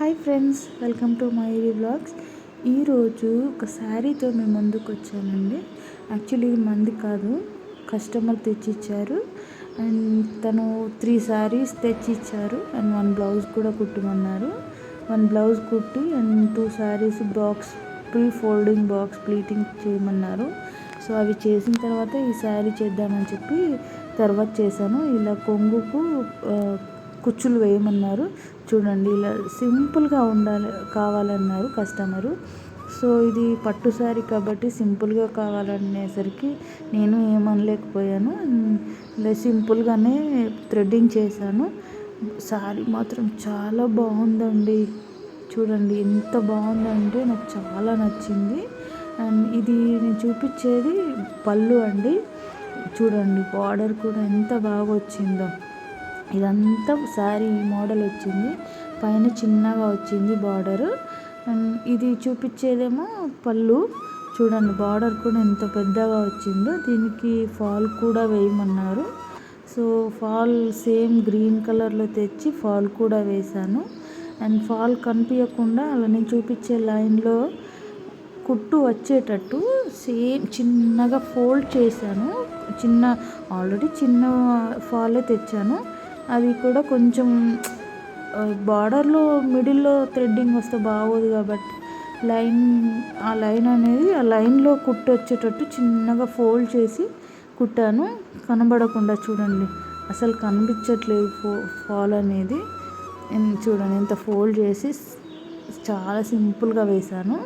Hi friends, welcome to Mayuri vlogs. ఈరోజు ఒక శారీతో మేము ముందుకు వచ్చానండి. యాక్చువల్లీ ఇది మంది కాదు, కస్టమర్ తెచ్చిచ్చారు. అండ్ తను 3 శారీస్ తెచ్చిచ్చారు అండ్ 1 బ్లౌజ్ కూడా కుట్టమన్నారు. 1 బ్లౌజ్ కుట్టి and 2 saris pre folding box pleating చేయమన్నారు. సో అవి చేసిన తర్వాత ఈ శారీ చేద్దామని చెప్పి తర్వాత చేశాను. ఇలా కొంగుకు కుచ్చులు వేయమన్నారు. చూడండి, ఇలా సింపుల్గా కావాలన్నారు కస్టమరు. సో ఇది పట్టు శారీ కాబట్టి సింపుల్గా కావాలనేసరికి నేను ఏమనలేకపోయాను. ఇలా సింపుల్గానే థ్రెడ్డింగ్ చేశాను. శారీ మాత్రం చాలా బాగుందండి. చూడండి ఎంత బాగుందంటే నాకు చాలా నచ్చింది. అండ్ ఇది నేను చూపించేది పళ్ళు అండి. చూడండి, బార్డర్ కూడా ఎంత బాగా వచ్చిందో. ఇదంతా శారీ మోడల్ వచ్చింది, పైన చిన్నగా వచ్చింది బార్డరు. అండ్ ఇది చూపించేదేమో పళ్ళు. చూడండి, బార్డర్ కూడా ఎంత పెద్దగా వచ్చిందో. దీనికి ఫాల్ కూడా వేయమన్నారు. సో ఫాల్ సేమ్ గ్రీన్ కలర్లో తెచ్చి ఫాల్ కూడా వేశాను. అండ్ ఫాల్ కనిపించకుండా అలా నేను చూపించే లైన్లో కుట్టు వచ్చేటట్టు సేమ్ చిన్నగా ఫోల్డ్ చేశాను. ఆల్రెడీ చిన్న ఫాలే తెచ్చాను. అది కూడా కొంచెం బార్డర్లో మిడిల్లో థ్రెడ్డింగ్ వస్తే బాగోదు కాబట్టి ఆ లైన్లో కుట్టు వచ్చేటట్టు చిన్నగా ఫోల్డ్ చేసి కుట్టాను. కనబడకుండా చూడండి, అసలు కనిపించట్లేదు ఫాల్ అనేది. చూడండి ఎంత ఫోల్డ్ చేసి చాలా సింపుల్గా వేశాను.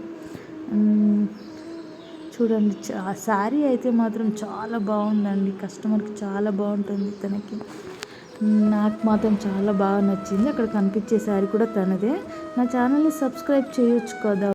చూడండి, శారీ అయితే మాత్రం చాలా బాగుందండి. కస్టమర్కి చాలా బాగుంటుంది, తనకి నాకు మాత్రం చాలా బాగా నచ్చింది. అక్కడ కనిపించే శారీ కూడా తనదే. నా ఛానల్ని సబ్స్క్రైబ్ చేయొచ్చు కదా.